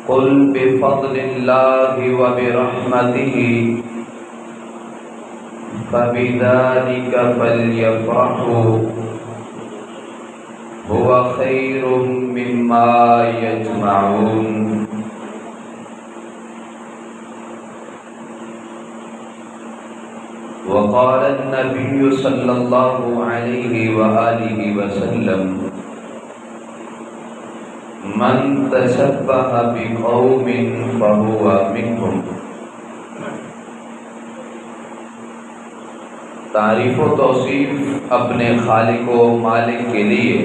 قل بفضل الله وبرحمته فبذلك فليفرحوا هو خير مما يجمعون. وقال النبي صلى الله عليه وآله وسلم: من تشبه بقوم فهو منهم. تعریف و توصیف اپنے خالق و مالک کے لیے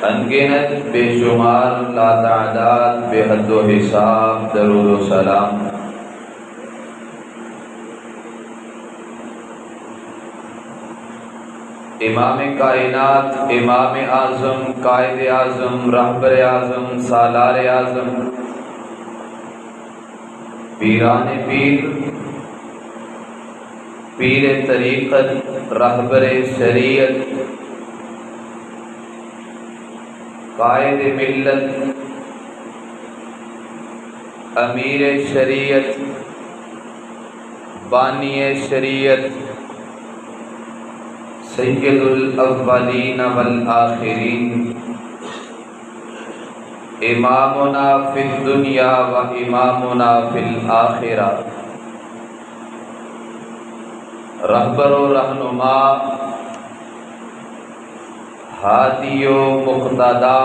انگنت بے شمار لاتعداد بے حد و حساب درود و سلام امام کائنات، امام اعظم، قائد اعظم، رہبر اعظم، سالار اعظم، پیران پیر، پیر طریقت، رہبر شریعت، قائد ملت، امیر شریعت، بانی شریعت، سید الاولین والآخرین، امامنا فی الدنیا و امامنا فی الآخرہ، رہبر و رہنما، ہادی و مقتدا،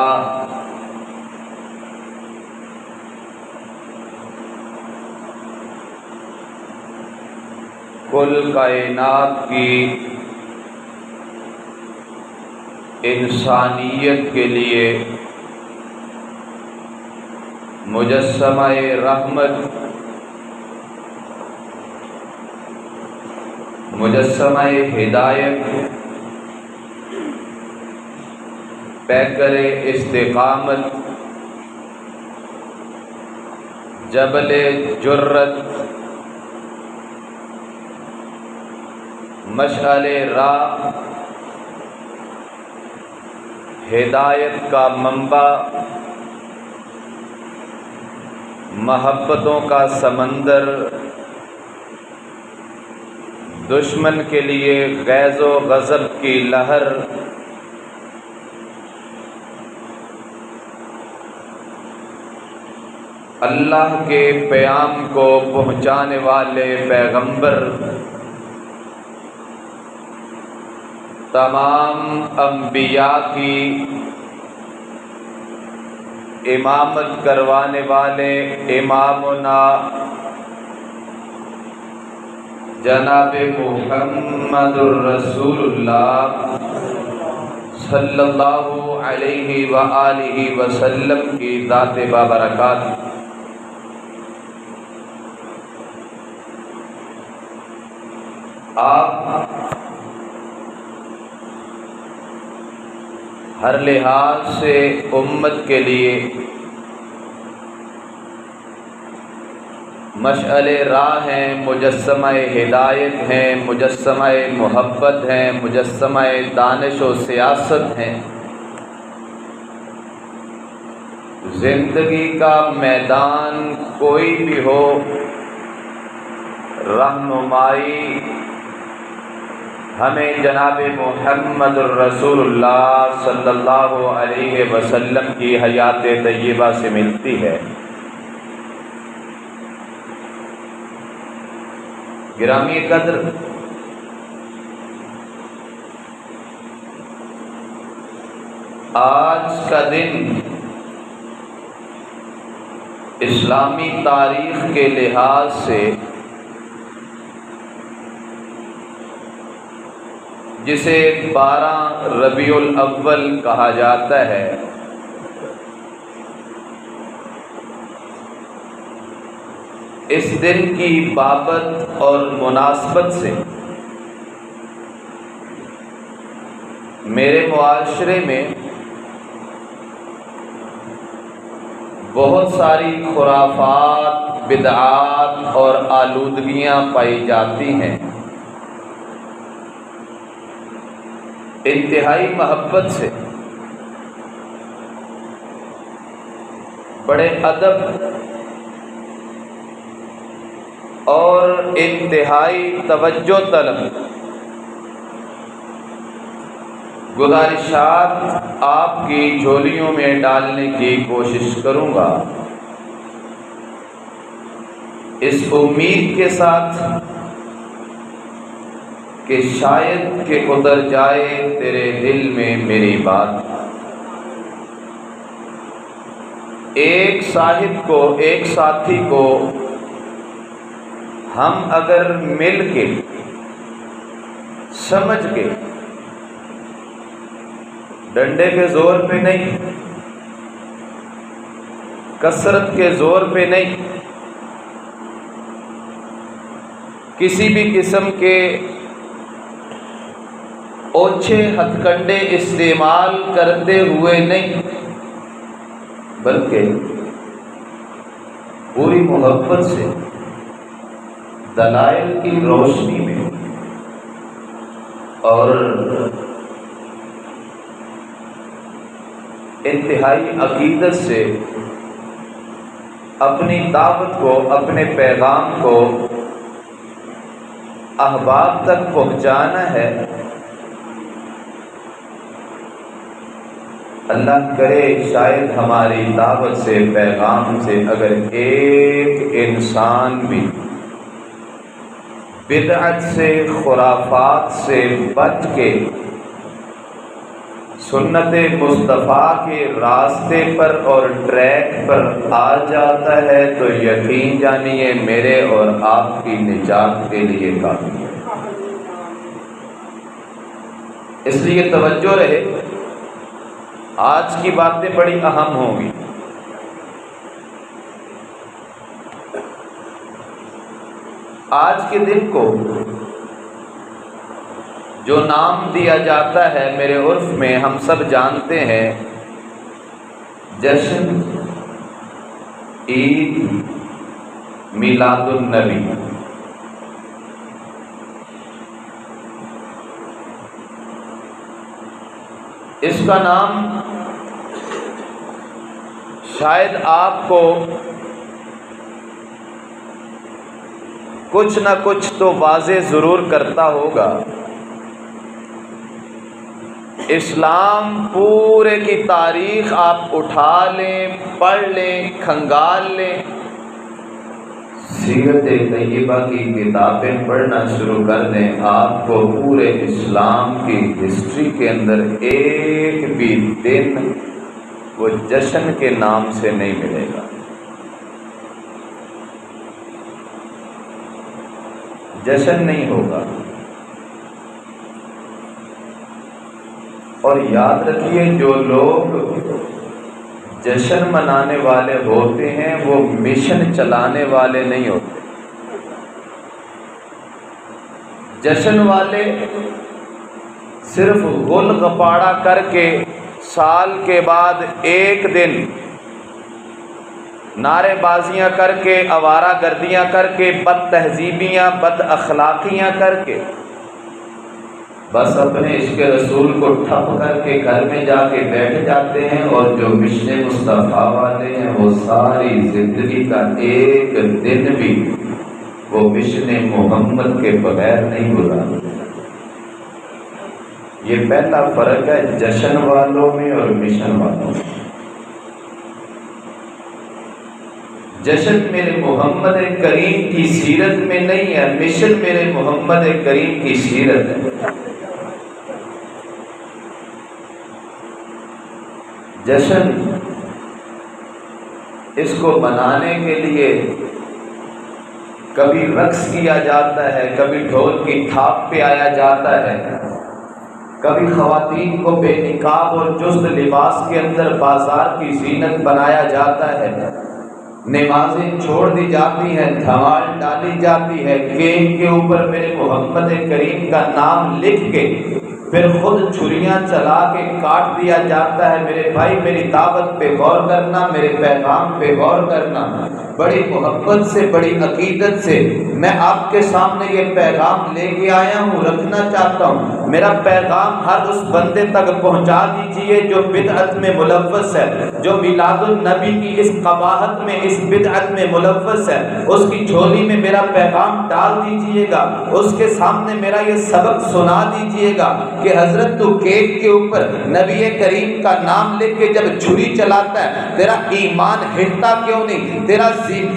کل کائنات کی انسانیت کے لیے مجسمہ رحمت، مجسمہ ہدایت، پیکر استقامت، جبل جرت، مشعل راہ، ہدایت کا منبع، محبتوں کا سمندر، دشمن کے لیے غیظ و غضب کی لہر، اللہ کے پیام کو پہنچانے والے پیغمبر، تمام انبیاء کی امامت کروانے والے امامنا جناب محمد الرسول اللہ صلی اللہ علیہ وآلہ وسلم کی ذات بابرکات، آپ ہر لحاظ سے امت کے لیے مشعل راہ ہیں، مجسمہ ہدایت ہیں، مجسمہ محبت ہیں، مجسمہ دانش و سیاست ہیں. زندگی کا میدان کوئی بھی ہو، رہنمائی ہمیں جناب محمد الرسول اللہ صلی اللہ علیہ وسلم کی حیات طیبہ سے ملتی ہے. گرامی قدر، آج کا دن اسلامی تاریخ کے لحاظ سے جسے 12 ربیع الاول کہا جاتا ہے، اس دن کی بابت اور مناسبت سے میرے معاشرے میں بہت ساری خرافات، بدعات اور آلودگیاں پائی جاتی ہیں. انتہائی محبت سے بڑے ادب اور انتہائی توجہ طلب گزارشات آپ کی جھولیوں میں ڈالنے کی کوشش کروں گا، اس امید کے ساتھ کہ شاید کہ اتر جائے تیرے دل میں میری بات۔ ایک صاحب کو، ایک ساتھی کو ہم اگر مل کے سمجھ کے، ڈنڈے کے زور پہ نہیں، کثرت کے زور پہ نہیں، کسی بھی قسم کے اوچھے ہتھ کنڈے استعمال کرتے ہوئے نہیں، بلکہ پوری محبت سے دلائل کی روشنی میں اور انتہائی عقیدت سے اپنی دعوت کو، اپنے پیغام کو احباب تک پہنچانا ہے۔ اللہ کرے شاید ہماری دعوت سے، پیغام سے اگر ایک انسان بھی بدعت سے، خرافات سے بچ کے سنت مصطفیٰ کے راستے پر اور ٹریک پر آ جاتا ہے تو یقین جانیے میرے اور آپ کی نجات کے لیے کافی ہے۔ اس لیے توجہ رہے، آج کی باتیں بڑی اہم ہوں گی۔ آج کے دن کو جو نام دیا جاتا ہے میرے عرف میں، ہم سب جانتے ہیں، جشن عید میلاد النبی۔ اس کا نام شاید آپ کو کچھ نہ کچھ تو واضح ضرور کرتا ہوگا۔ اسلام پورے کی تاریخ آپ اٹھا لیں، پڑھ لیں، کھنگال لیں، سیرت طیبہ کی کتابیں پڑھنا شروع کر دیں، آپ کو پورے اسلام کی ہسٹری کے اندر ایک بھی دن وہ جشن کے نام سے نہیں ملے گا۔ جشن نہیں ہوگا۔ اور یاد رکھیے، جو لوگ جشن منانے والے ہوتے ہیں وہ مشن چلانے والے نہیں ہوتے۔ جشن والے صرف غل غپاڑا کر کے سال کے بعد ایک دن نعرے بازیاں کر کے، آوارہ گردیاں کر کے، بد تہذیبیاں، بد اخلاقیاں کر کے، بس اپنے عشق رسول کو ٹھپ کر کے گھر میں جا کے بیٹھ جاتے ہیں، اور جو مشن مصطفیٰ والے ہیں وہ ساری زندگی کا ایک دن بھی وہ مشن محمد کے بغیر نہیں گزارتے۔ یہ پہلا فرق ہے جشن والوں میں اور مشن والوں میں۔ جشن میرے محمد کریم کی سیرت میں نہیں ہے، مشن میرے محمد کریم کی سیرت ہے۔ جشن اس کو منانے کے لیے کبھی رقص کیا جاتا ہے، کبھی ڈھول کی تھاپ پہ آیا جاتا ہے، کبھی خواتین کو بے نقاب اور چست لباس کے اندر بازار کی زینت بنایا جاتا ہے، نمازیں چھوڑ دی جاتی ہیں، دھمال ڈالی جاتی ہے، کیک کے اوپر میرے محمد کریم کا نام لکھ کے پھر خود چھریاں چلا کے کاٹ دیا جاتا ہے۔ میرے بھائی میری دعوت پہ غور کرنا، میرے پیغام پہ غور کرنا، بڑی محبت سے، بڑی عقیدت سے میں آپ کے سامنے یہ پیغام لے کے آیا ہوں، رکھنا چاہتا ہوں۔ میرا پیغام ہر اس بندے تک پہنچا دیجئے جو بدعت میں ملوث ہے، جو میلاد النبی کی اس قباحت میں، اس بدعت میں ملوث ہے، اس کی جھولی میں میرا پیغام ڈال دیجئے گا، اس کے سامنے میرا یہ سبق سنا دیجئے گا کہ حضرت تو کیک کے اوپر نبی کریم کا نام لکھ کے جب چھری چلاتا ہے، تیرا ایمان ہلتا کیوں نہیں؟ تیرا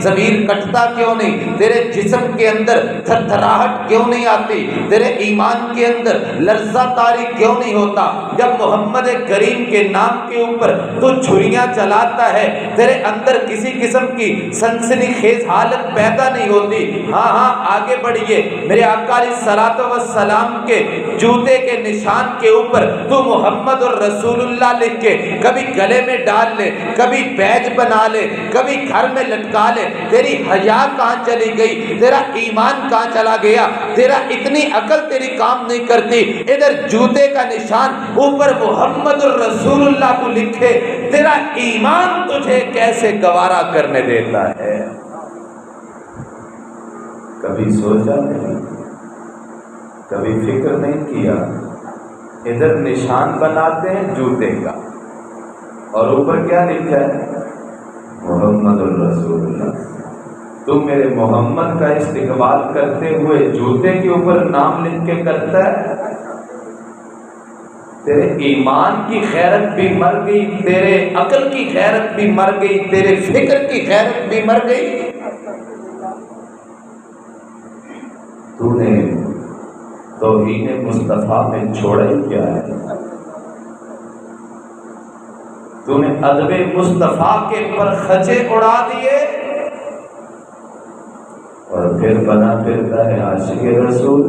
ضمیر کٹتا کیوں نہیں؟ تیرے جسم کے اندر تھر تھراہٹ کیوں نہیں آتی؟ تیرے ایمان کے اندر لرزہ طاری کیوں نہیں ہوتا جب محمد کریم کے نام کے اوپر تو چھریاں چلاتا ہے؟ تیرے اندر کسی قسم کی سنسنی خیز حالت پیدا نہیں ہوتی؟ ہاں آگے بڑھیے، میرے آقا علیہ الصلوۃ والسلام کے جوتے کے نشان کے اوپر تو محمد الرسول اللہ لکھ کے کبھی گلے میں ڈال لے، کبھی بیج بنا لے، کبھی گھر میں لٹکا لے، تیری حیا کہاں چلی گئی؟ تیرا ایمان کہاں چلا گیا؟ تیرا اتنی عقل تیری کام نہیں کرتی، ادھر جوتے کا نشان اوپر محمد الرسول اللہ کو لکھے، تیرا ایمان تجھے کیسے گوارا کرنے دیتا ہے؟ کبھی سوچا نہیں، کبھی فکر نہیں کیا؟ ادھر نشان بناتے ہیں جوتے کا اور اوپر کیا لکھا ہے؟ محمد الرسول اللہ۔ تو میرے محمد کا استقبال کرتے ہوئے جوتے کے اوپر نام لکھ کے کرتا ہے؟ تیرے ایمان کی غیرت بھی مر گئی، تیرے عقل کی غیرت بھی مر گئی، تیرے فکر کی غیرت بھی مر گئی۔ تو نے توہین مصطفیٰ میں چھوڑا ہی کیا ہے؟ تو نے ادب مصطفیٰ کے پرخچے اڑا دیے اور پھر بنا پھرتا ہے عاشق رسول۔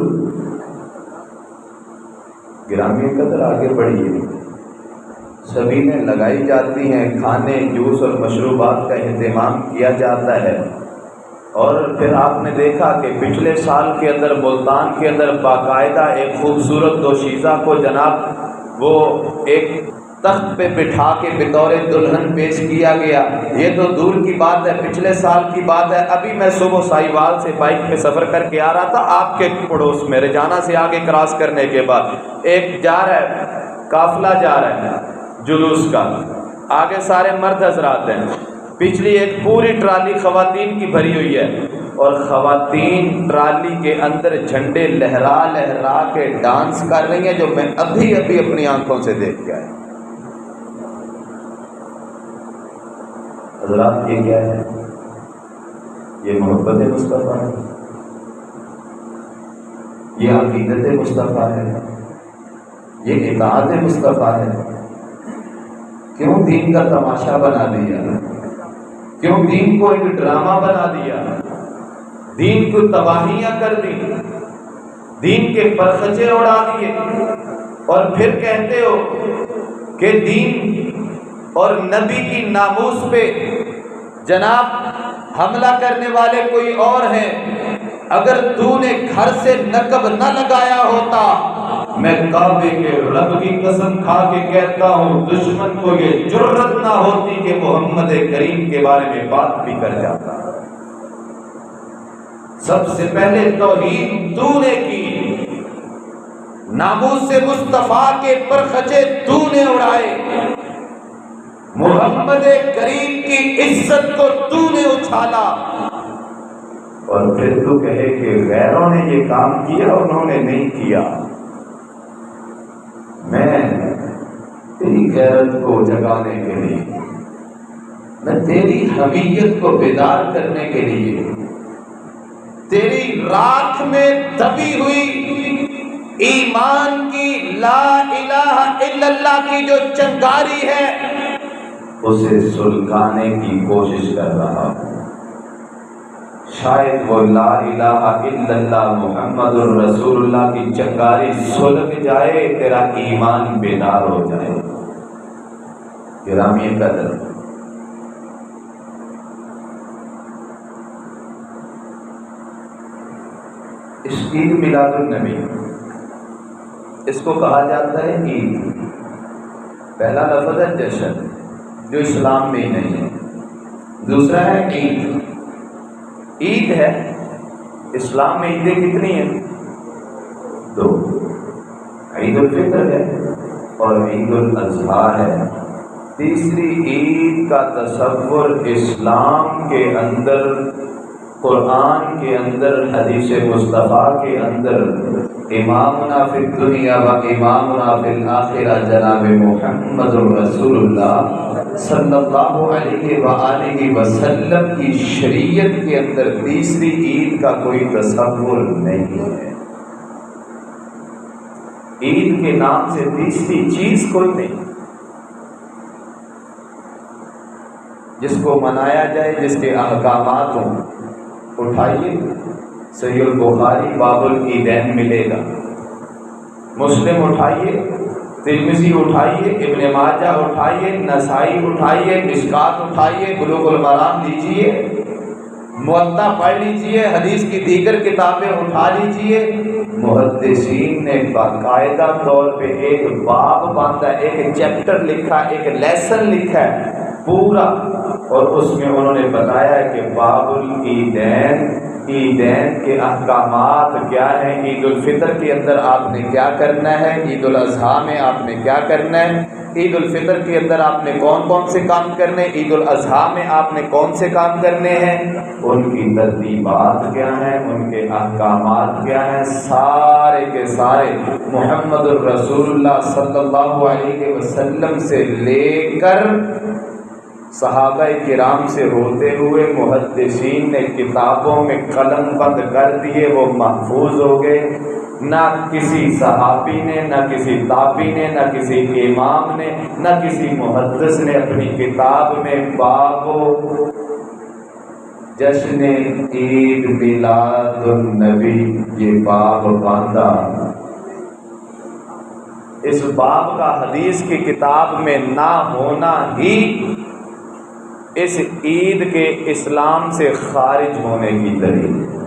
گرامی قدر آگے بڑھیے، سبھی نے لگائی جاتی ہیں، کھانے جوس اور مشروبات کا اہتمام کیا جاتا ہے، اور پھر آپ نے دیکھا کہ پچھلے سال کے اندر ملتان کے اندر باقاعدہ ایک خوبصورت دوشیزہ کو جناب وہ ایک تخت پہ بٹھا کے بطور دلہن پیش کیا گیا۔ یہ تو دور کی بات ہے، پچھلے سال کی بات ہے۔ ابھی میں صبح سائیوال سے بائک پہ سفر کر کے آ رہا تھا، آپ کے پڑوس میں رجانہ سے آگے کراس کرنے کے بعد ایک جا رہا ہے، قافلہ جا رہا ہے جلوس کا، آگے سارے مرد حضرات ہیں، پچھلی ایک پوری ٹرالی خواتین کی بھری ہوئی ہے، اور خواتین ٹرالی کے اندر جھنڈے لہرا لہرا کے ڈانس کر رہی ہیں، جو میں ابھی اپنی آنکھوں سے دیکھ کے آیا۔ حضرات یہ کیا ہے؟ یہ محبت مصطفیٰ ہے، یہ عقیدت مصطفیٰ ہے، یہ اطاعت مصطفیٰ ہے۔ کیوں دین کا تماشا بنا دیا؟ کیوں دین کو ایک ڈرامہ بنا دیا؟ دین کو تباہیاں کر دی، دین کے پرخچے اڑا دیے، اور پھر کہتے ہو کہ دین اور نبی کی ناموس پہ جناب حملہ کرنے والے کوئی اور ہیں۔ اگر تو نے گھر سے نقب نہ لگایا ہوتا، میں کعبے کے رب کی قسم کھا کے کہتا ہوں دشمن کو یہ جرت نہ ہوتی کہ محمد کریم کے بارے میں بات بھی کر جاتا۔ سب سے پہلے توہین تو نے کی، ناموس مصطفیٰ کے پرخچے تو نے اڑائے، محمد کریم کی عزت کو تو نے اچھالا، اور پھر تو کہے کہ غیروں نے یہ کام کیا انہوں نے نہیں کیا۔ میں تیری غیرت کو جگانے کے لیے، میں تیری حمیت کو بیدار کرنے کے لیے، تیری راکھ میں دبی ہوئی ایمان کی لا الہ الا اللہ کی جو چنگاری ہے اسے سلگانے کی کوشش کر رہا ہوں۔ شاید وہ لا الہ الا اللہ محمد الرسول اللہ کی چنگاری سلگ جائے، تیرا ایمان بیدار ہو جائے۔ گرامی قدر، اس عید میلاد النبی، اس کو کہا جاتا ہے عید۔ پہلا لفظ ہے جشن، جو اسلام میں ہی نہیں ہے۔ دوسرا ہے عید۔ عید ہے، اسلام میں عیدیں کتنی ہیں؟ 2، عید الفطر ہے اور عید الاضحیٰ ہے۔ تیسری عید کا تصور اسلام کے اندر، قرآن کے اندر، حدیث مصطفیٰ کے اندر امامنا فی الدنیا و امامنا فی الآخرہ جناب محمد رسول اللہ صلی اللہ علیہ وآلہ وسلم کی شریعت کے اندر تیسری عید کا کوئی تصور نہیں ہے۔ عید کے نام سے تیسری چیز کوئی نہیں جس کو منایا جائے، جس کے احکامات ہوں۔ اٹھائیے صحیح البخاری باب العیدین ملے گا، مسلم اٹھائیے، ترمذی اٹھائیے، ابن ماجہ اٹھائیے، نسائی اٹھائیے، مشکات اٹھائیے، بلوغ المرام لیجئے، موطا پڑھ لیجئے، حدیث کی دیگر کتابیں اٹھا لیجئے۔ محدثین نے باقاعدہ طور پہ ایک باب باندھا، ایک چیپٹر لکھا، ایک لیسن لکھا ہے پورا، اور اس میں انہوں نے بتایا کہ باب العیدین، عیدین کے احکامات کیا ہیں، عید الفطر کے اندر آپ نے کیا کرنا ہے، عید الاضحیٰ میں آپ نے کیا کرنا ہے، عید الفطر کے اندر آپ نے کون کون سے کام کرنے، عید الاضحیٰ میں آپ نے کون سے کام کرنے ہیں، ان کی ترتیبات کیا ہیں، ان کے احکامات کیا ہیں، سارے کے سارے محمد الرسول اللہ صلی اللہ علیہ وسلم سے لے کر صحابہ کرام سے ہوتے ہوئے محدثین نے کتابوں میں قلم بند کر دیے، وہ محفوظ ہو گئے۔ نہ کسی صحابی نے، نہ کسی تابعی نے، نہ کسی امام نے، نہ کسی محدث نے اپنی کتاب میں باب جشن عید میلاد النبی یہ باب باندھا۔ اس باب کا حدیث کی کتاب میں نہ ہونا ہی اس عید کے اسلام سے خارج ہونے کی دلیل ہے،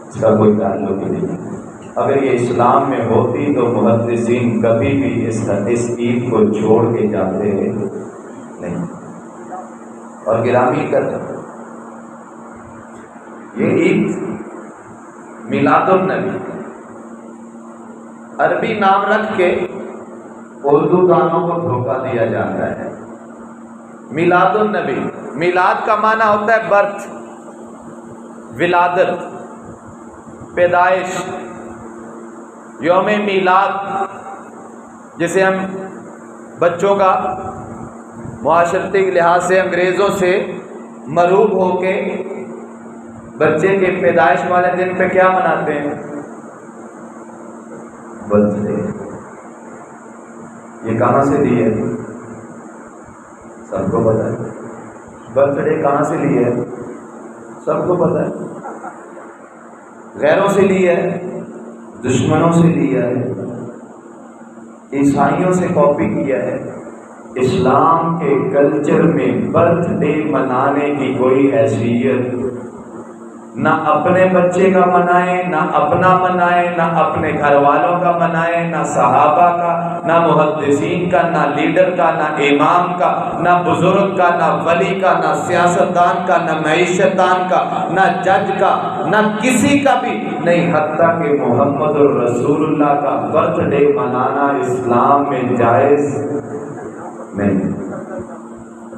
اس کا کوئی تعلق نہیں۔ اگر یہ اسلام میں ہوتی تو محدثین کبھی بھی اس عید کو چھوڑ کے جاتے نہیں۔ اور گرامی قدر، یہ عید میلاد النبی عربی نام رکھ کے اردو دانوں کو دھوکہ دیا جاتا ہے۔ میلاد النبی، میلاد کا معنی ہوتا ہے برتھ، ولادت، پیدائش۔ یوم میلاد جسے ہم بچوں کا معاشرتی لحاظ سے انگریزوں سے مرعوب ہو کے بچے کے پیدائش والے دن پہ کیا مناتے ہیں؟ Birth day. یہ کہاں سے لی ہے؟ سب کو پتہ ہے۔ برتھ ڈے کہاں سے لی ہے؟ سب کو پتہ ہے۔ غیروں سے لی ہے، دشمنوں سے لیا ہے، عیسائیوں سے کاپی کیا ہے۔ اسلام کے کلچر میں برتھ ڈے منانے کی کوئی حیثیت نہ اپنے بچے کا منائیں، نہ اپنا منائیں، نہ اپنے گھر والوں کا منائیں، نہ صحابہ کا، نہ محدثین کا، نہ لیڈر کا، نہ امام کا، نہ بزرگ کا، نہ ولی کا، نہ سیاستدان کا، نہ معیشتدان کا، نہ جج کا، نہ کسی کا بھی نہیں۔ حتیٰ کہ محمد الرسول اللہ کا برتھ ڈے منانا اسلام میں جائز نہیں۔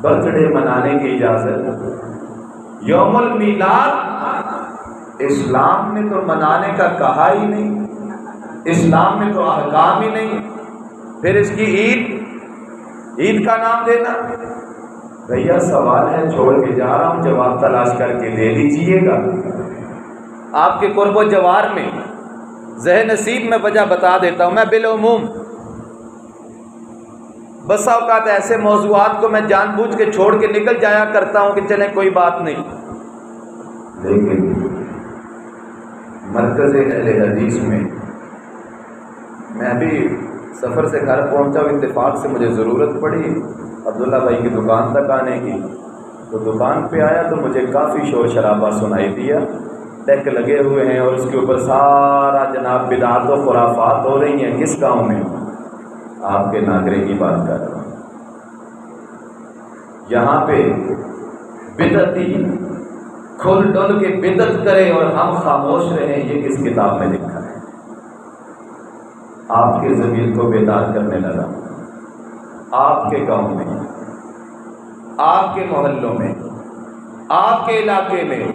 برتھ ڈے منانے کی اجازت، یوم المیلاد اسلام نے تو منانے کا کہا ہی نہیں، اسلام میں تو احکام ہی نہیں، پھر اس کی عید کا نام دینا۔ بھیا سوال ہے، چھوڑ کے جا رہا ہوں، جواب تلاش کر کے دے دیجئے گا۔ آپ کے قرب و جوار میں ذہن نصیب میں وجہ بتا دیتا ہوں۔ میں بالعموم بسا اوقات ایسے موضوعات کو میں جان بوجھ کے چھوڑ کے نکل جایا کرتا ہوں کہ چلیں کوئی بات نہیں، لیکن مرکز اہل حدیث میں ابھی سفر سے گھر پہنچا ہوں، اتفاق سے مجھے ضرورت پڑی عبداللہ بھائی کی دکان تک آنے کی، تو دکان پہ آیا تو مجھے کافی شور شرابہ سنائی دیا۔ ڈیک لگے ہوئے ہیں اور اس کے اوپر سارا جناب بدعات و خرافات ہو رہی ہیں. کس گاؤں میں؟ آپ کے ناگرے کی بات کر رہا ہوں. یہاں پہ بدعتی کھل ڈل کے بدعت کرے اور ہم خاموش رہیں، یہ کس کتاب میں لکھا ہے؟ آپ کے ضمیر کو بیدار کرنے لگا. آپ کے گاؤں میں، آپ کے محلوں میں، آپ کے علاقے میں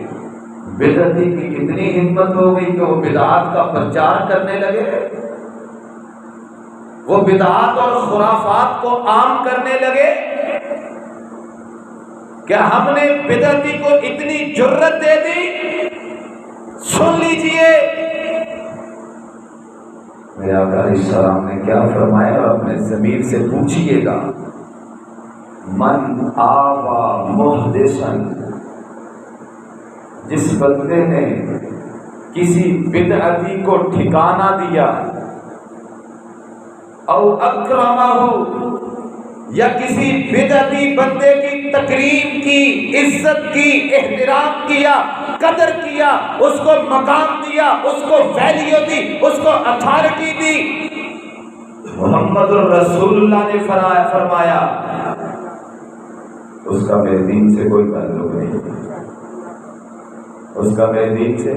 بدعتی کی کتنی ہمت ہو گئی کہ وہ بدعات کا پرچار کرنے لگے، وہ بدعات اور خرافات کو عام کرنے لگے. کیا ہم نے بدعتی کو اتنی جرت دے دی؟ سن لیجئے میرے آقا علیہ السلام نے کیا فرمایا، اپنے ضمیر سے پوچھئے گا. من آوا محدثن، جس بندے نے کسی بدعتی کو ٹھکانہ دیا، او اکرمہ، یا کسی بدعتی بندے کی تکریم کی، عزت کی، احترام کیا، قدر کیا، اس کو مقام دیا، اس کو ویلیو دی، اس کو اتھارٹی دی. محمد رسول اللہ نے فرمایا اس کا میرے دین سے کوئی تعلق نہیں، اس کا میرے دین سے،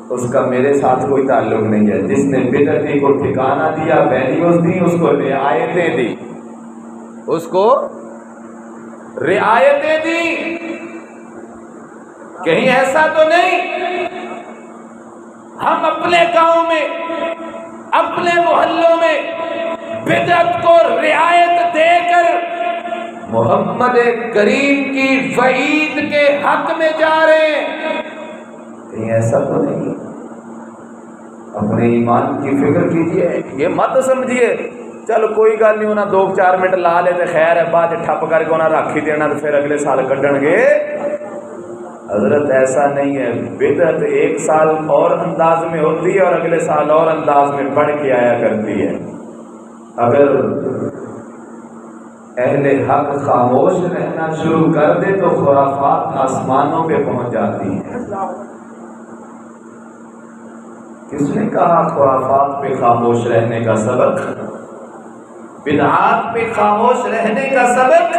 اس کا میرے ساتھ کوئی تعلق نہیں ہے. جس نے بدعتی کو ٹھکانہ دیا، ویلیوز دی، اس کو رعایتیں دی، اس کو رعایتیں دی. کہیں ایسا تو نہیں ہم اپنے گاؤں میں، اپنے محلوں میں بدعت کو رعایت دے کر محمد کریم کی وعید کے حق میں جا رہے ہیں؟ کہیں ایسا تو نہیں؟ اپنے ایمان کی فکر کیجئے. یہ مت سمجھیے چل کوئی گل نہیں، انہیں 2-4 منٹ لا لے تو خیر ہے، بعد ٹھپ کر کے انہیں رکھ ہی دینا تو پھر اگلے سال کڈن گے. حضرت ایسا نہیں ہے. بدعت 1 سال اور انداز میں ہوتی ہے اور اگلے سال اور انداز میں بڑھ کے آیا کرتی ہے. اگر اہل حق خاموش رہنا شروع کر دے تو خرافات آسمانوں پہ پہنچ جاتی ہیں. کس نے کہا خرافات پہ خاموش رہنے کا سبق؟ بدعات پہ خاموش رہنے کا سبق؟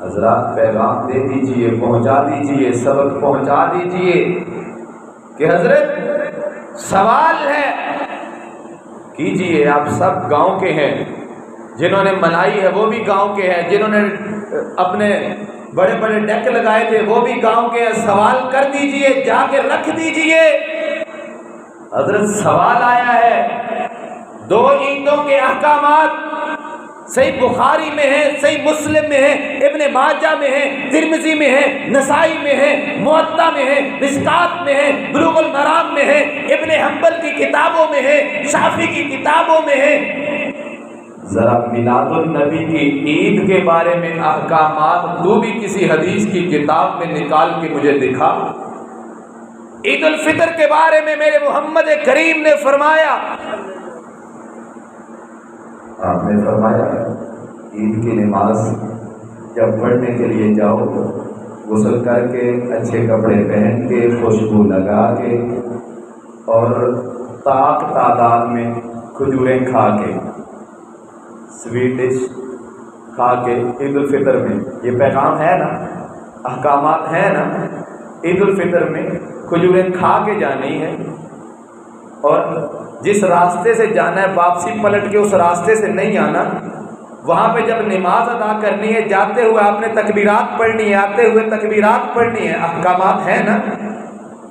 حضرات پیغام دے دیجئے، پہنچا دیجئے، سبق پہنچا دیجئے کہ حضرت سوال ہے. کیجئے، آپ سب گاؤں کے ہیں، جنہوں نے منائی ہے وہ بھی گاؤں کے ہیں، جنہوں نے اپنے بڑے بڑے ڈیک لگائے تھے وہ بھی گاؤں کے ہیں. سوال کر دیجئے، جا کے رکھ دیجئے. حضرت سوال آیا ہے، 2 عیدوں کے احکامات صحیح بخاری میں ہیں، صحیح مسلم میں ہیں، ابن ماجہ میں ہیں، ترمذی میں ہیں، نسائی میں ہیں، موطا میں ہیں، مشکات میں ہیں، بلوغ المرام میں ہیں، ابن حنبل کی کتابوں میں ہیں، شافعی کی کتابوں میں ہیں. ذرا میلاد النبی کی عید کے بارے میں احکامات تو بھی کسی حدیث کی کتاب میں نکال کے مجھے دکھا. عید الفطر کے بارے میں میرے محمد کریم نے فرمایا، آپ نے فرمایا عید کی نماز جب پڑھنے کے لیے جاؤ تو غسل کر کے، اچھے کپڑے پہن کے، خوشبو لگا کے اور طاق تعداد میں کھجوریں کھا کے، سویٹ ڈش کھا کے عید الفطر میں، یہ پیغام ہے نا، احکامات ہیں نا. عید الفطر میں کھجوریں کھا کے جانی ہے اور جس راستے سے جانا ہے واپسی پلٹ کے اس راستے سے نہیں آنا. وہاں پہ جب نماز ادا کرنی ہے، جاتے ہوئے آپ نے تکبیرات پڑھنی ہے، آتے ہوئے تکبیرات پڑھنی ہے، احکامات ہیں نا.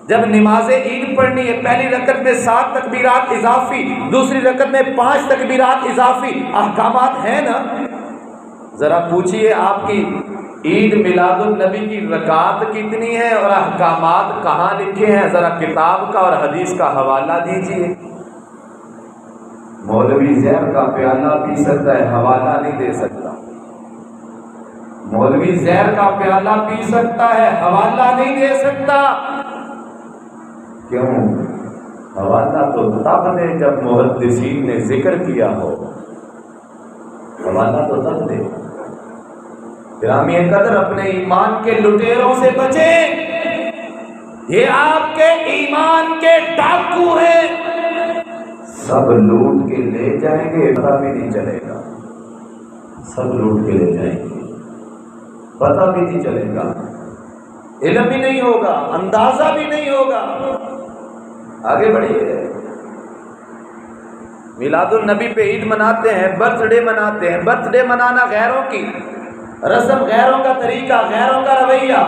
جب نماز عید پڑھنی ہے، پہلی رکعت میں 7 تکبیرات اضافی، دوسری رکعت میں 5 تکبیرات اضافی، احکامات ہیں نا. ذرا پوچھئے آپ کی عید میلاد النبی کی رکعت کتنی ہے اور احکامات کہاں لکھے ہیں؟ ذرا کتاب کا اور حدیث کا حوالہ دیجئے. مولوی زہر کا پیالہ پی سکتا ہے، حوالہ نہیں دے سکتا. مولوی زہر کا پیالہ پی سکتا ہے، حوالہ نہیں دے سکتا. کیوں؟ حوالہ تو تب دے جب محدثین نے ذکر کیا ہو. حوالہ تو تب دے. گرامی قدر، اپنے ایمان کے لٹیروں سے بچیں. یہ آپ کے ایمان کے ڈاکو ہیں، سب لوٹ کے لے جائیں گے، پتہ بھی نہیں چلے گا، سب لوٹ کے لے جائیں گے، پتہ بھی نہیں چلے گا، علم بھی نہیں ہوگا، اندازہ بھی نہیں ہوگا۔ آگے بڑھیے، میلاد النبی پہ عید مناتے ہیں، برتھ ڈے مناتے ہیں، برتھ ڈے منانا غیروں کی رسم، غیروں کا طریقہ، غیروں کا رویہ۔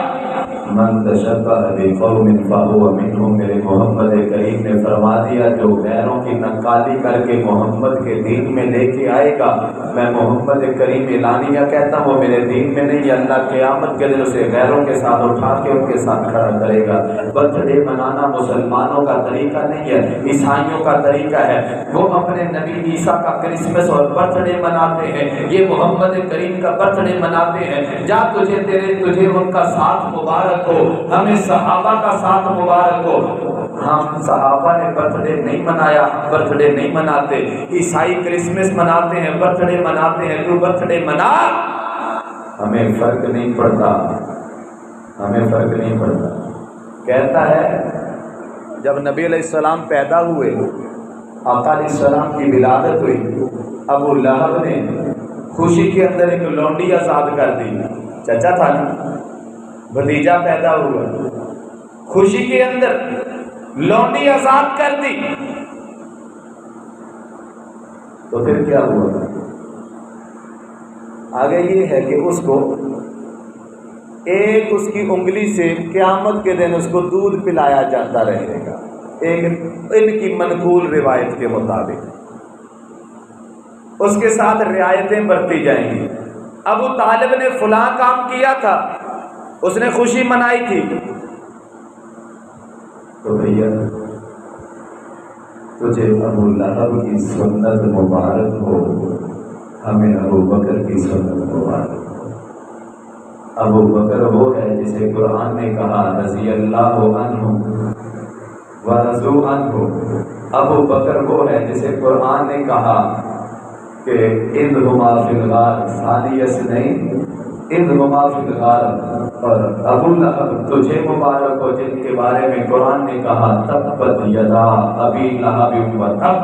من تشبہ بقوم فہو منہم، میرے محمد کریم نے فرما دیا جو غیروں کی نقالی کر کے محمد کے دین میں لے کے آئے گا، میں محمد کریم اعلانیہ کہتا ہوں میرے دین میں نہیں، اللہ قیامت کے دن اسے غیروں کے ساتھ اٹھا کے ان کے ساتھ کھڑا کرے گا۔ برتھ ڈے منانا مسلمانوں کا طریقہ نہیں ہے، عیسائیوں کا طریقہ ہے، وہ اپنے نبی عیسیٰ کا کرسمس اور برتھ ڈے مناتے ہیں، یہ محمد کریم کا برتھ ڈے مناتے ہیں۔ جا تجھے ان کا ساتھ مبارک ہو، ہمیں صحابہ کا ساتھ مبارک ہو۔ ہم صحابہ نے برتھ ڈے نہیں منایا، برتھ ڈے نہیں مناتے، عیسائی کرسمس مناتے ہیں، برتھ ڈے مناتے ہیں، تو برتھ ڈے منا، ہمیں فرق نہیں پڑتا، ہمیں فرق نہیں پڑتا۔ کہتا ہے جب نبی علیہ السلام پیدا ہوئے، آقا علیہ السلام کی ولادت ہوئی، ابو لہب نے خوشی کے اندر ایک لونڈی آزاد کر دی، چچا تھا نا، بھتیجا پیدا ہوا، خوشی کے اندر لونڈی آزاد کر دی، تو پھر کیا ہوا؟ آگے یہ ہے کہ اس کو ایک اس کی انگلی سے قیامت کے دن اس کو دودھ پلایا جاتا رہے گا، ایک ان کی منقول روایت کے مطابق، اس کے ساتھ رعایتیں برتی جائیں گی۔ ابو طالب نے فلاں کام کیا تھا، اس نے خوشی منائی تھی، تو بھیا تجھے ابو لہب کی سنت مبارک ہو، ہمیں ابو بکر کی سنت مبارک ہو۔ ابو بکر وہ ہے جسے قرآن نے کہا رضی اللہ عنہ ورضوا عنہ، ابو بکر وہ ہے جسے قرآن نے کہا کہ اذہما فی الغار، ثانی اثنین اذہما فی الغار، اور ابو لہب تجھے مبارک ہو جن کے بارے میں قرآن نے کہا تبت یدا ابی لہب وتب،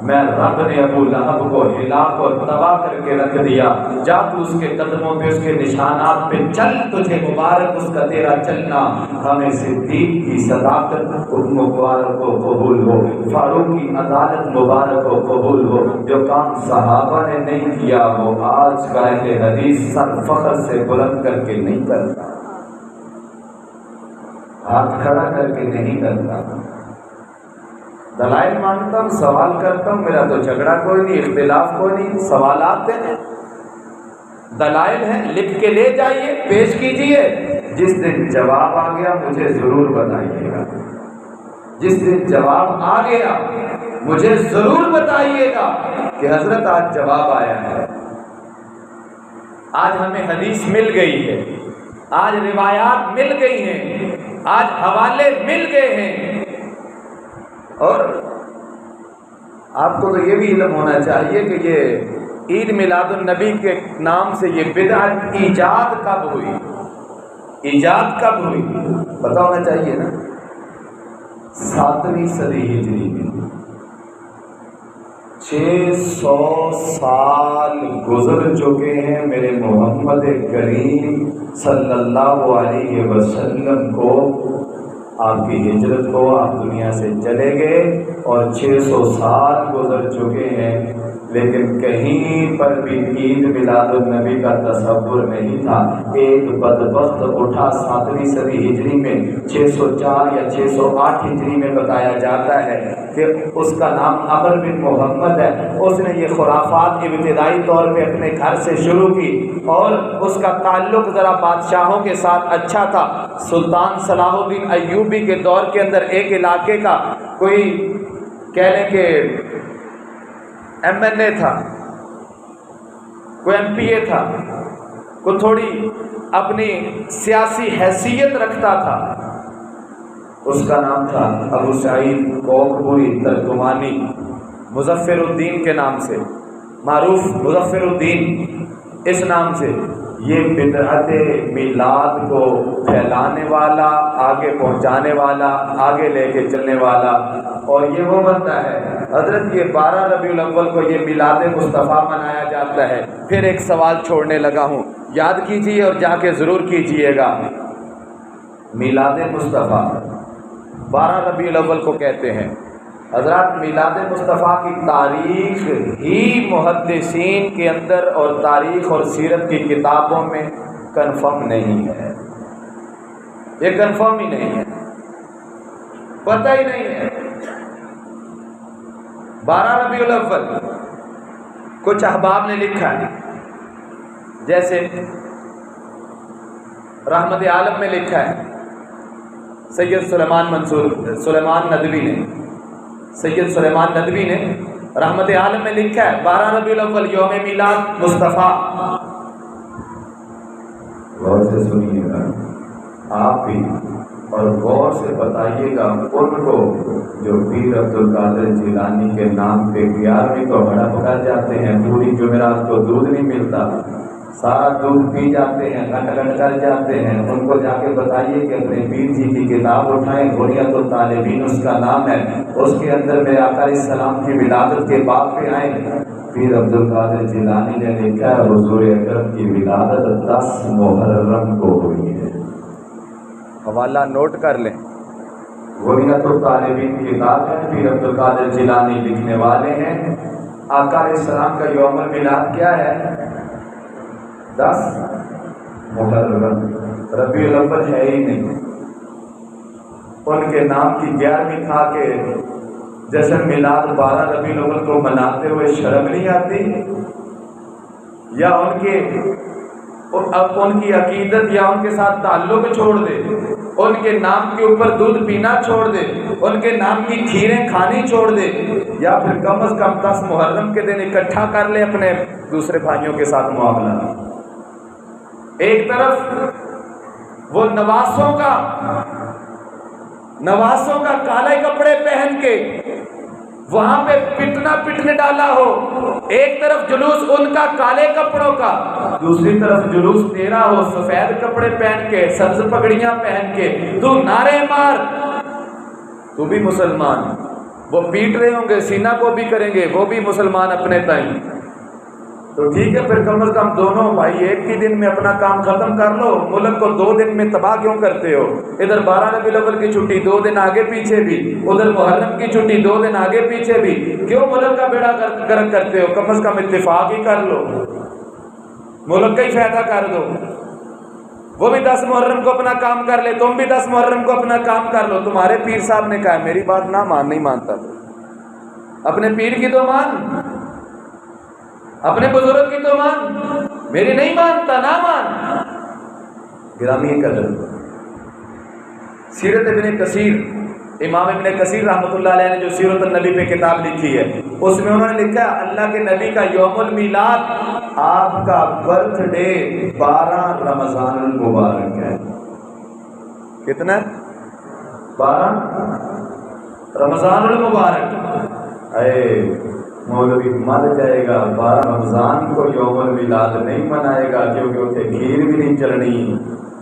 میں رب نے ابو لہب کو ہلاک اور تباہ کر کے رکھ دیا، جا تو اس کے قدموں پہ، اس کے نشانات پہ چل، تجھے مبارک اس کا تیرا چلنا، ہمیں صدیق کی صداقت مبارک ہو، قبول ہو، فاروق کی عدالت مبارک ہو، قبول ہو۔ جو کام صحابہ نے نہیں کیا وہ آج کا اہل حدیث سر فخر سے بلند کر کے نہیں کرتا، ہاتھ کھڑا کر کے نہیں کرتا۔ دلائل مانگتا ہوں، سوال کرتا ہوں، میرا تو جھگڑا کوئی نہیں، اختلاف کوئی نہیں، سوالات ہیں، دلائل ہیں، لکھ کے لے جائیے، پیش کیجئے، جس دن جواب آ گیا مجھے ضرور بتائیے گا، جس دن جواب آ گیا مجھے ضرور بتائیے گا کہ حضرت آج جواب آیا ہے، آج ہمیں حدیث مل گئی ہے، آج روایات مل گئی ہیں، آج حوالے مل گئے ہیں۔ اور آپ کو تو یہ بھی علم ہونا چاہیے کہ یہ عید میلاد النبی کے نام سے یہ بدعت ایجاد کب ہوئی، ایجاد کب ہوئی پتہ ہونا چاہیے نا، 7ویں صدی ہجری میں، 600 سال گزر چکے ہیں میرے محمد کریم صلی اللہ علیہ وسلم کو، آپ کی ہجرت کو، آپ دنیا سے چلے گئے اور 600 سال گزر چکے ہیں، لیکن کہیں پر بھی عید میلاد النبی کا تصور نہیں تھا۔ ایک بدبخت اٹھا 7ویں صدی ہجری میں، 604 یا 608 ہجری میں بتایا جاتا ہے کہ اس کا نام عمر بن محمد ہے، اس نے یہ خرافات ابتدائی طور پہ اپنے گھر سے شروع کی، اور اس کا تعلق ذرا بادشاہوں کے ساتھ اچھا تھا۔ سلطان صلاح الدین ایوبی کے دور کے اندر ایک علاقے کا کوئی کہہ لیں کہ ایم این اے تھا، کوئی ایم پی اے تھا، کوئی تھوڑی اپنی سیاسی حیثیت رکھتا تھا، اس کا نام تھا ابو سعید کوکبوئی ترکمانی، مظفر الدین کے نام سے معروف، مظفر الدین اس نام سے۔ یہ بدعت میلاد کو پھیلانے والا، آگے پہنچانے والا، آگے لے کے چلنے والا، اور یہ وہ بنتا ہے حضرت یہ 12 ربیع الاول کو یہ میلاد مصطفیٰ منایا جاتا ہے۔ پھر ایک سوال چھوڑنے لگا ہوں، یاد کیجئے اور جا کے ضرور کیجئے گا۔ میلاد مصطفیٰ 12 ربیع الاول کو کہتے ہیں۔ حضرات میلاد مصطفیٰ کی تاریخ ہی محدثین کے اندر اور تاریخ اور سیرت کی کتابوں میں کنفرم نہیں ہے، یہ کنفرم ہی نہیں ہے، پتہ ہی نہیں ہے۔ 12 ربیع الاول کچھ احباب نے لکھا ہے، جیسے رحمت عالم میں لکھا ہے سید سلیمان ندوی نے، سید سلیمان ندوی نے رحمت عالم میں لکھا ہے 12 ربیع الاول یوم میلاد مصطفیٰ۔ غور سے سنیے گا آپ بھی اور غور سے بتائیے گا ان کو جو پیر عبد القادر جیلانی کے نام پہ 11ویں کو ہڑپ کر جاتے ہیں، پوری جمعرات کو دودھ نہیں ملتا، سارا دودھ پی جاتے ہیں، گھٹ کر جاتے ہیں، ان کو جا کے بتائیے کہ اپنے پیر جی کی کتاب اٹھائیں، غنیۃ الطالبین اس کا نام ہے، اس کے اندر میرے آقا علیہ السلام کی ولادت کے باب پہ آئیں، پیر عبد القادر جیلانی نے لکھا ہے حضور اکرم کی ولادت 10 محرم کو ہوئی ہے۔ حوالہ نوٹ کر لیں، غنیۃ الطالبین کی کتاب ہے، پیر عبد القادر جیلانی لکھنے والے ہیں۔ آقا علیہ السلام کا یوم المیلاد کیا ہے؟ 10 محرم، ربیع الاول ہے ہی نہیں۔ ان کے نام کی 11ویں کھا کے جشن میلاد 12 ربیع الاول کو مناتے ہوئے شرم نہیں آتی؟ یا اب ان کی عقیدت یا ان کے ساتھ تعلق چھوڑ دے، ان کے نام کے اوپر دودھ پینا چھوڑ دے، ان کے نام کی کھیریں کھانی چھوڑ دے، یا پھر کم از کم 10 محرم کے دن اکٹھا کر لے اپنے دوسرے بھائیوں کے ساتھ معاملہ۔ ایک طرف وہ نواسوں کا کالے کپڑے پہن کے وہاں پہ پٹنے ڈالا ہو، ایک طرف جلوس ان کا کالے کپڑوں کا، دوسری طرف جلوس تیرا ہو سفید کپڑے پہن کے، سبز پگڑیاں پہن کے، تو نعرے مار، تو بھی مسلمان۔ وہ پیٹ رہے ہوں گے، سینہ کو بھی کریں گے، وہ بھی مسلمان اپنے تائیں، تو ٹھیک ہے پھر کم از کم دونوں بھائی ایک ہی دن میں اپنا کام ختم کر لو۔ ملک کو 2 دن میں تباہ کیوں کرتے ہو؟ ادھر 12 ربیع الاول کی چھٹی 2 دن آگے پیچھے بھی، ادھر محرم کی چھٹی 2 دن آگے پیچھے بھی، کیوں ملک کا بیڑا گرک کرتے ہو؟ کم از کم اتفاق ہی کر لو، ملک کا ہی فائدہ کر دو۔ وہ بھی 10 محرم کو اپنا کام کر لے، تم بھی 10 محرم کو اپنا کام کر لو۔ تمہارے پیر صاحب نے کہا میری بات نہ مان، نہیں مانتا تو اپنے پیر کی تو مان، اپنے بزرگ کی تو مان، میری نہیں مانتا، نہ مان۔ گرامی قدر سیرت ابن کثیر، امام ابن کثیر رحمۃ اللہ علیہ نے جو سیرت النبی پہ کتاب لکھی ہے، اس میں انہوں نے لکھا اللہ کے نبی کا یوم المیلاد، آپ کا برتھ ڈے 12 رمضان المبارک ہے۔ کتنا؟ 12 رمضان المبارک۔ اے مولوی مر جائے گا، 12 رمضان کو یوم المیلاد نہیں منائے گا، کیونکہ اسے کھیر بھی نہیں چلنی،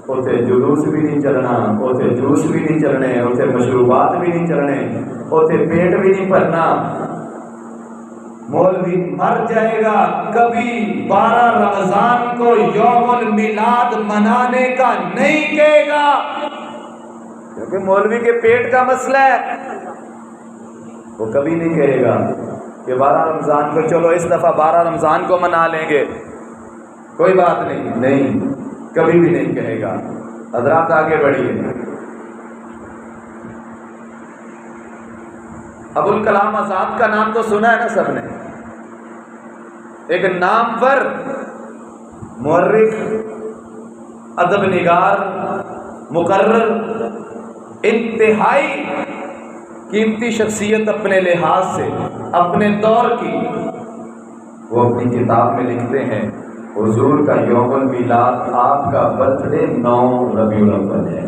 اسے جلوس بھی نہیں چلنا، اسے جوس بھی نہیں چلنے، اسے مشروبات بھی نہیں چلنے، اسے پیٹ بھی نہیں بھرنا۔ مولوی مر جائے گا، کبھی 12 رمضان کو یوم المیلاد منانے کا نہیں کہے گا، کیونکہ مولوی کے پیٹ کا مسئلہ ہے، وہ کبھی نہیں کہے گا کہ 12 رمضان کو چلو اس دفعہ 12 رمضان کو منا لیں گے، کوئی بات نہیں، نہیں کبھی بھی نہیں کہے گا۔ حضرات آگے بڑھیے۔ ابوالکلام آزاد کا نام تو سنا ہے نا سب نے، ایک نامور مورخ، ادب نگار، مقرر، انتہائی قیمتی شخصیت اپنے لحاظ سے، اپنے دور کی، وہ اپنی کتاب میں لکھتے ہیں حضور کا یوم المیلاد، آپ کا برتھ ڈے 9 ربیع الاول ہے۔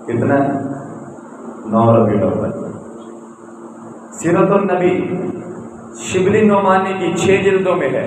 کتنا ہے؟ 9 ربیع الاول۔ سیرت النبی شبلی نعمانی کی 6 جلدوں میں ہے،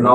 9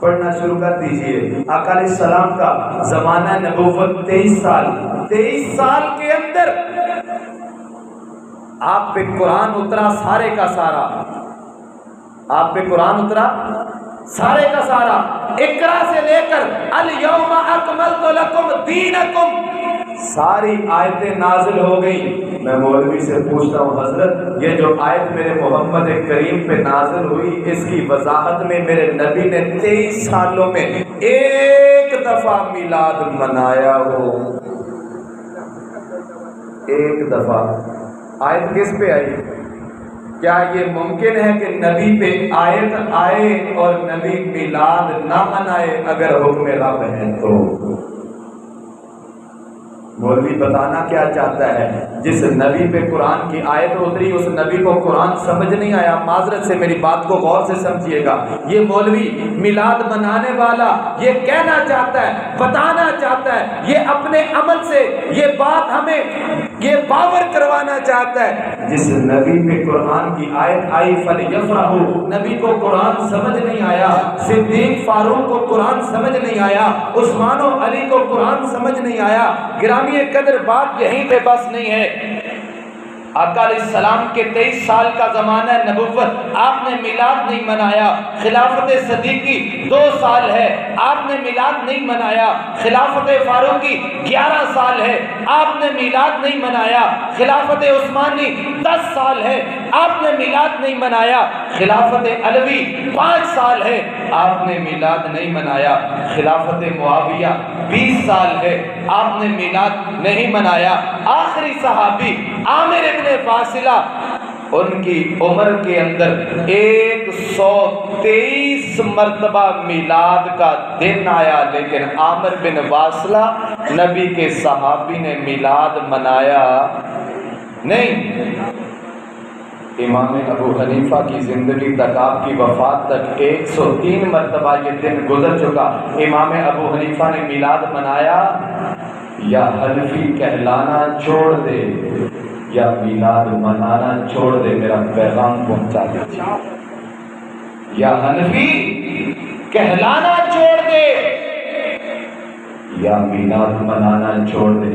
پڑھنا شروع کر دیجئے۔ آقا علیہ السلام کا زمانہ نبوت 23 سال، 23 سال کے اندر آپ پہ قرآن اترا سارے کا سارا، آپ پہ قرآن اترا سارے کا سارا، اقرا سے لے کر الیوم اکملت لکم دینکم ساری آیتیں نازل ہو گئی۔ میں مولوی سے پوچھتا ہوں حضرت یہ جو آیت میرے محمد کریم پہ نازل ہوئی اس کی وضاحت میں میرے نبی نے 23 سالوں میں ایک دفعہ میلاد منایا ہو؟ ایک دفعہ آیت کس پہ آئی؟ کیا یہ ممکن ہے کہ نبی پہ آیت آئے اور نبی میلاد نہ منائے اگر حکم رب ہے تو؟ مولوی بتانا کیا چاہتا ہے؟ جس نبی پہ قرآن کی آیت اتری اس نبی کو قرآن سمجھ نہیں آیا۔ معذرت سے میری بات کو غور سے سمجھیے گا، یہ مولوی میلاد منانے والا یہ کہنا چاہتا ہے، بتانا چاہتا ہے، یہ اپنے عمل سے یہ بات ہمیں یہ باور کروانا چاہتا ہے جس نبی پہ قرآن کی آیت آئی فَلْيَفْرَحُوا، نبی کو قرآن سمجھ نہیں آیا، صدیق فاروق کو قرآن سمجھ نہیں آیا، عثمان و علی کو قرآن سمجھ نہیں آیا۔ گرامی قدر بات یہیں پہ بس نہیں ہے۔ آقا علیہ السلام کے 23 سال کا زمانہ نبوت، آپ نے میلاد نہیں منایا۔ خلافت صدیقی 2 سال ہے، آپ نے میلاد نہیں منایا۔ خلافت فاروقی 11 سال ہے، آپ نے میلاد نہیں منایا۔ خلافت عثمانی 10 سال ہے، آپ نے میلاد نہیں منایا۔ خلافت علوی 5 سال ہے، آپ نے میلاد نہیں منایا۔ خلافت معاویہ 20 سال ہے، آپ نے میلاد نہیں منایا۔ آخری صحابی عامر ابن فاصلہ، ان کی عمر کے اندر 123 مرتبہ میلاد کا دن آیا، لیکن عامر بن واصلہ نبی کے صحابی نے میلاد منایا نہیں۔ امام ابو حنیفہ کی زندگی تک، آپ کی وفات تک 103 مرتبہ یہ دن گزر چکا۔ امام ابو حنیفہ نے میلاد منایا یا حنفی کہلانا چھوڑ دے یا میلاد منانا چھوڑ دے، میرا پیغام پہنچا دیجیے۔ یا حنفی کہلانا چھوڑ دے یا میلاد منانا چھوڑ دے۔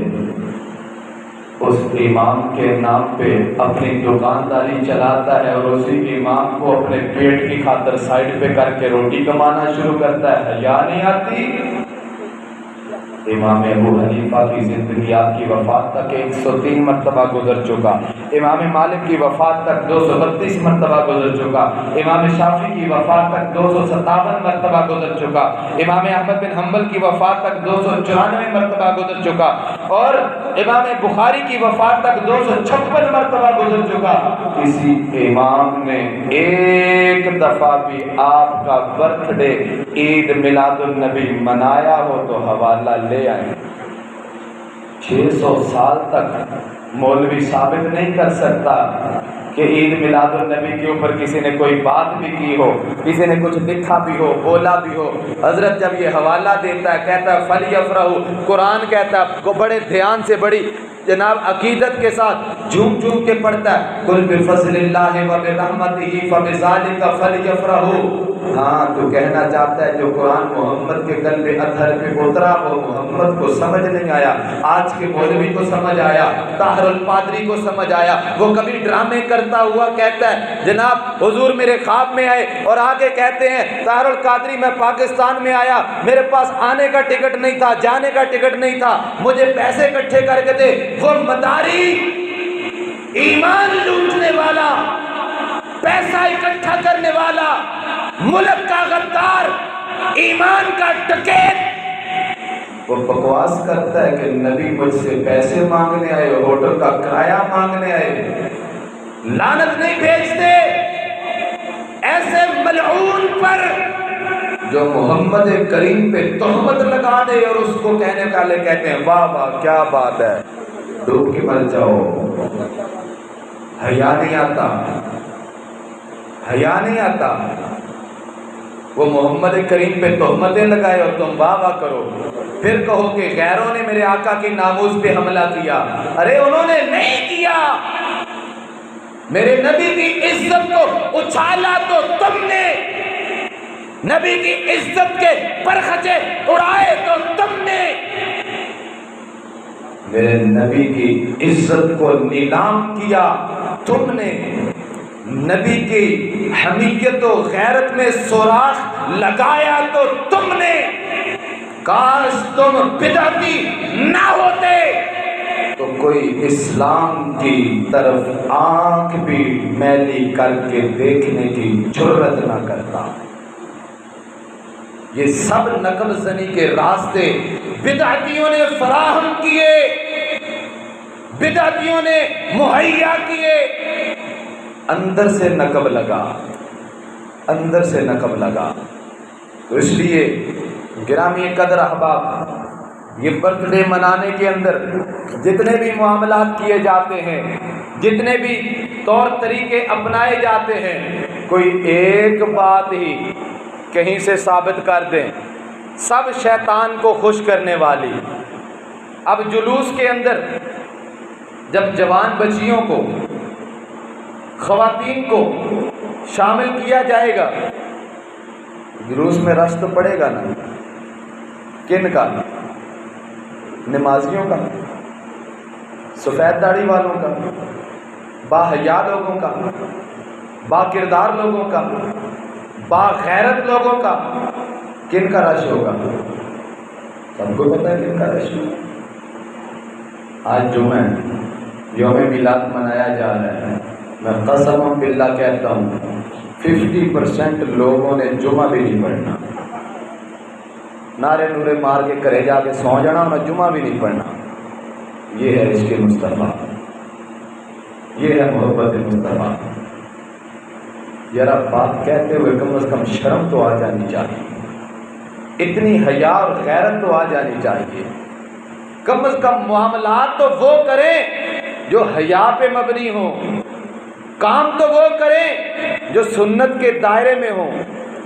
اس امام کے نام پہ اپنی دکانداری چلاتا ہے اور اسی امام کو اپنے پیٹ کی خاطر سائڈ پہ کر کے روٹی کمانا شروع کرتا ہے۔ حیا نہیں آتی؟ امام ابو حنیفہ کی زندگی آپ کی وفات تک 103 مرتبہ گزر چکا۔ امام مالک کی وفات تک 232 مرتبہ گزر چکا۔ امام شافعی کی وفات تک 257 مرتبہ گزر چکا۔ امام احمد بن حنبل کی وفات تک 294 مرتبہ گزر چکا، اور امام بخاری کی وفات تک 256 مرتبہ گزر چکا۔ کسی امام نے ایک دفعہ بھی آپ کا برتھ ڈے عید میلاد النبی منایا ہو تو حوالہ لے آئیں۔ 600 سال تک مولوی ثابت نہیں کر سکتا کہ عید میلاد النبی کے اوپر کسی نے کوئی بات بھی کی ہو، کسی نے کچھ لکھا بھی ہو، بولا بھی ہو۔ حضرت جب یہ حوالہ دیتا ہے، کہتا ہے فَلْيَفْرَحُوا، قرآن کہتا ہے کو بڑے دھیان سے، بڑی جناب عقیدت کے ساتھ جھوم جھوم کے پڑھتا ہے، قُلْ بِفَضْلِ اللَّهِ وَبِرَحْمَتِهِ فَبِذَلِكَ فَلْيَفْرَحُوا۔ ہاں تو کہنا چاہتا ہے جو قرآن محمد کے قلب اطہر پہ اترا وہ محمد کو سمجھ نہیں آیا، آج کے مولوی کو سمجھ آیا، طاہر القادری کو سمجھ آیا۔ وہ کبھی ڈرامے کرتا ہوا کہتا ہے جناب حضور میرے خواب میں آئے، اور آگے کہتے ہیں طاہر القادری میں پاکستان میں آیا، میرے پاس آنے کا ٹکٹ نہیں تھا، جانے کا ٹکٹ نہیں تھا، مجھے پیسے اکٹھے کر کے دے۔ وہ مداری ایمان لوٹنے والا، پیسہ اکٹھا کرنے والا، ملک کا غدار، ایمان کا ڈکیت، وہ بکواس کرتا ہے کہ نبی مجھ سے پیسے مانگنے آئے، ہوٹل کا کرایہ مانگنے آئے۔ لعنت نہیں بھیجتے ایسے ملعون پر جو محمد کریم پہ تہمت لگا دے اور اس کو کہنے والے کہتے ہیں واہ واہ کیا بات ہے، ڈوب کے مر جاؤ۔ حیا نہیں آتا، حیا نہیں آتا۔ وہ محمد کریم پہ تہمتیں لگائے اور تم واہ واہ کرو، پھر کہو کہ غیروں نے میرے آقا کی ناموس پہ حملہ کیا۔ ارے انہوں نے نہیں کیا، میرے نبی کی عزت کو اچھالا تو تم نے۔ نبی کی عزت کے پرخچے اڑائے تو تم نے، میرے نبی کی عزت کو نیلام کیا تم نے، نبی کی حمیت و غیرت میں سوراخ لگایا تو تم نے۔ کاش تم بدعتی نہ ہوتے تو کوئی اسلام کی طرف آنکھ بھی میلی کر کے دیکھنے کی جرت نہ کرتا۔ یہ سب نقب زنی کے راستے بدعتیوں نے فراہم کیے، بدعتیوں نے مہیا کیے۔ اندر سے نقب لگا، اندر سے نقب لگا۔ تو اس لیے گرامی قدر احباب، یہ برتھ ڈے منانے کے اندر جتنے بھی معاملات کیے جاتے ہیں، جتنے بھی طور طریقے اپنائے جاتے ہیں، کوئی ایک بات ہی کہیں سے ثابت کر دیں، سب شیطان کو خوش کرنے والی۔ اب جلوس کے اندر جب جوان بچیوں کو، خواتین کو شامل کیا جائے گا، جلوس میں رش تو پڑے گا نا، کن کا؟ نمازیوں کا، سفید داڑھی والوں کا، باحیا لوگوں کا، با کردار لوگوں کا، با غیرت لوگوں کا۔ کن کا رش ہوگا؟ سب کو پتہ ہے کن کا رش ہوگا۔ آج جمعہ یوم میلاد منایا جا رہا ہے، میں قسم باللہ کہتا ہوں 50% لوگوں نے جمعہ بھی نہیں پڑھنا، نعرے نورے مار کے گھرے جا کے سو جانا، انہیں جمعہ بھی نہیں پڑھنا۔ یہ ہے عشق مصطفیٰ، یہ ہے محبت مصطفیٰ۔ ذرا بات کہتے ہوئے کم از کم شرم تو آ جانی چاہیے، اتنی حیا اور غیرت تو آ جانی چاہیے۔ کم از کم معاملات تو وہ کریں جو حیا پہ مبنی ہوں، کام تو وہ کریں جو سنت کے دائرے میں ہوں۔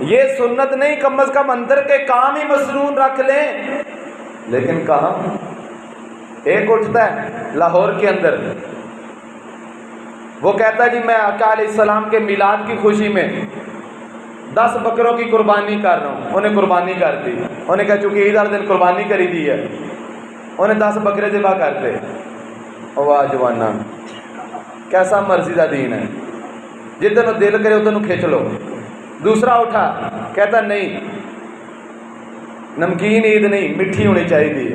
یہ سنت نہیں، کم از کم اندر کے کام ہی مسنون رکھ لیں۔ لیکن کہاں ایک اٹھتا ہے لاہور کے اندر، وہ کہتا ہے جی میں آقا علیہ السلام کے میلاد کی خوشی میں 10 بکروں کی قربانی کر رہا ہوں۔ انہیں قربانی کر دی، انہیں کہا چونکہ عید والے دن قربانی کری دی ہے، انہیں 10 بکرے ذبح کرتے۔ واہ جوانا، کیسا مرضی کا دین ہے، جتنا دل کرے اتنا کھینچ لو۔ دوسرا اٹھا کہتا نہیں، نمکین عید نہیں، میٹھی ہونی چاہیے۔